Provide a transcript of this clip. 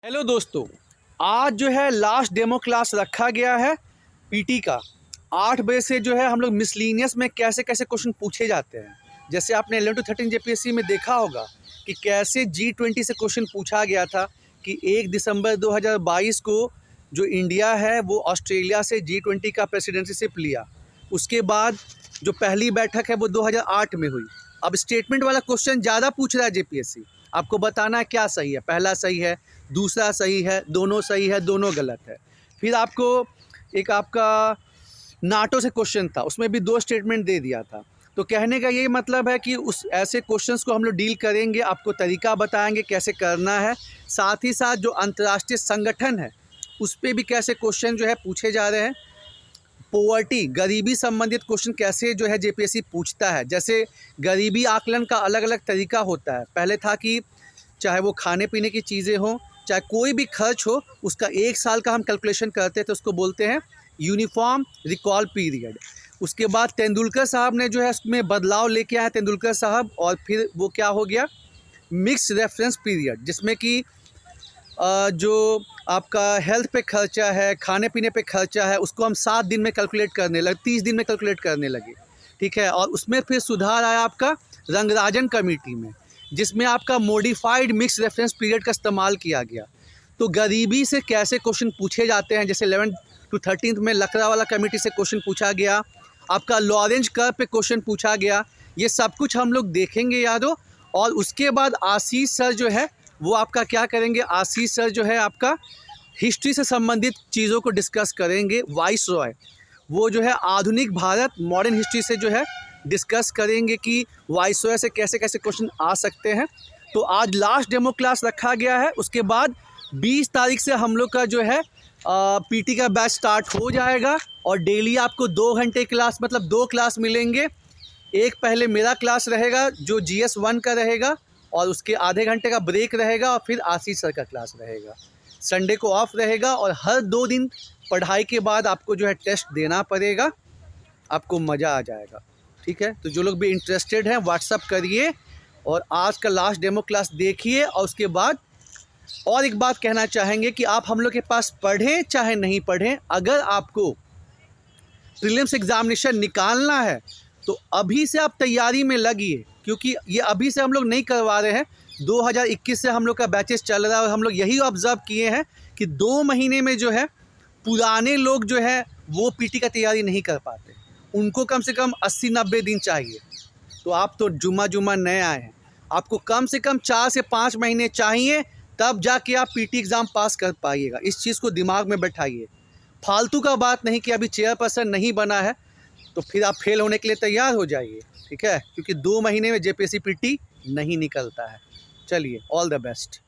Hello दोस्तों, आज जो है लास्ट डेमो क्लास रखा गया है पीटी का। 8 बजे से जो है हम लोग मिसलिनियस में कैसे कैसे क्वेश्चन पूछे जाते हैं। जैसे आपने 11 to 13 जेपीएससी में देखा होगा कि कैसे G20 से क्वेश्चन पूछा गया था कि 1 दिसंबर 2022 को जो इंडिया है वो ऑस्ट्रेलिया से G20 का प्रेसिडेंसीशिप लिया। उसके बाद जो पहली बैठक है वो 2008 में हुई। अब स्टेटमेंट वाला क्वेश्चन ज़्यादा पूछ रहा है जेपीएससी। आपको बताना है क्या सही है, पहला सही है, दूसरा सही है, दोनों सही है, दोनों गलत है। फिर आपको एक आपका नाटो से क्वेश्चन था, उसमें भी 2 स्टेटमेंट दे दिया था। तो कहने का यही मतलब है कि उस ऐसे क्वेश्चंस को हम लोग डील करेंगे, आपको तरीका बताएंगे कैसे करना है। साथ ही साथ जो अंतर्राष्ट्रीय संगठन है उस पर भी कैसे क्वेश्चन जो है पूछे जा रहे हैं। पॉवर्टी, गरीबी संबंधित क्वेश्चन कैसे जो है जेपीएससी पूछता है। जैसे गरीबी आकलन का अलग अलग तरीका होता है। पहले था कि चाहे वो खाने पीने की चीज़ें हों, चाहे कोई भी खर्च हो, उसका 1 साल का हम कैलकुलेशन करते हैं तो उसको बोलते हैं यूनिफॉर्म रिकॉल पीरियड। उसके बाद तेंदुलकर साहब ने जो है उसमें बदलाव लेके आए तेंदुलकर साहब, और फिर वो क्या हो गया, मिक्स रेफरेंस पीरियड, जिसमें कि जो आपका हेल्थ पे खर्चा है, खाने पीने पे खर्चा है, उसको हम 7 दिन में कैलकुलेट करने लगे, 30 दिन में कैलकुलेट करने लगे। ठीक है, और उसमें फिर सुधार आया आपका रंगराजन कमेटी में, जिसमें आपका मॉडिफाइड मिक्स रेफरेंस पीरियड का इस्तेमाल किया गया। तो गरीबी से कैसे क्वेश्चन पूछे जाते हैं, जैसे 11 to 13 में लकड़ावाला कमेटी से क्वेश्चन पूछा गया, आपका लॉरेंज कर्व पे क्वेश्चन पूछा गया। ये सब कुछ हम लोग देखेंगे यादों। और उसके बाद आशीष सर जो है वो आपका क्या करेंगे, आशीष सर जो है आपका हिस्ट्री से संबंधित चीज़ों को डिस्कस करेंगे। वाइस रॉय वो जो है आधुनिक भारत मॉडर्न हिस्ट्री से जो है डिस्कस करेंगे कि वाइस रॉय से कैसे कैसे क्वेश्चन आ सकते हैं। तो आज लास्ट डेमो क्लास रखा गया है। उसके बाद 20 तारीख से हम लोग का जो है पीटी का बैच स्टार्ट हो जाएगा। और डेली आपको 2 घंटे क्लास, मतलब 2 क्लास मिलेंगे। एक पहले मेरा क्लास रहेगा जो GS1 का रहेगा, और उसके आधे घंटे का ब्रेक रहेगा, और फिर आशीष सर का क्लास रहेगा। संडे को ऑफ रहेगा, और हर 2 दिन पढ़ाई के बाद आपको जो है टेस्ट देना पड़ेगा। आपको मज़ा आ जाएगा। ठीक है, तो जो लोग भी इंटरेस्टेड हैं व्हाट्सअप करिए और आज का लास्ट डेमो क्लास देखिए। और उसके बाद और एक बात कहना चाहेंगे कि आप हम लोग के पास पढ़ें चाहे नहीं पढ़ें, अगर आपको प्रीलिम्स एग्जामिनेशन निकालना है तो अभी से आप तैयारी में लगिए, क्योंकि ये अभी से हम लोग नहीं करवा रहे हैं। 2021 से हम लोग का बैचेस चल रहा है, और हम लोग यही ऑब्ज़र्व किए हैं कि 2 महीने में जो है पुराने लोग जो है वो पीटी का तैयारी नहीं कर पाते। उनको कम से कम 80-90 दिन चाहिए। तो आप तो जुम्मा नए आए हैं, आपको कम से कम 4 से 5 महीने चाहिए, तब जाके आप पीटी एग्ज़ाम पास कर पाइएगा। इस चीज़ को दिमाग में बैठाइए। फालतू का बात नहीं कि अभी चेयरपर्सन नहीं बना है तो फिर आप फेल होने के लिए तैयार हो जाइए। ठीक है, क्योंकि 2 महीने में जेपीएससी पीटी नहीं निकलता है। चलिए, ऑल द बेस्ट।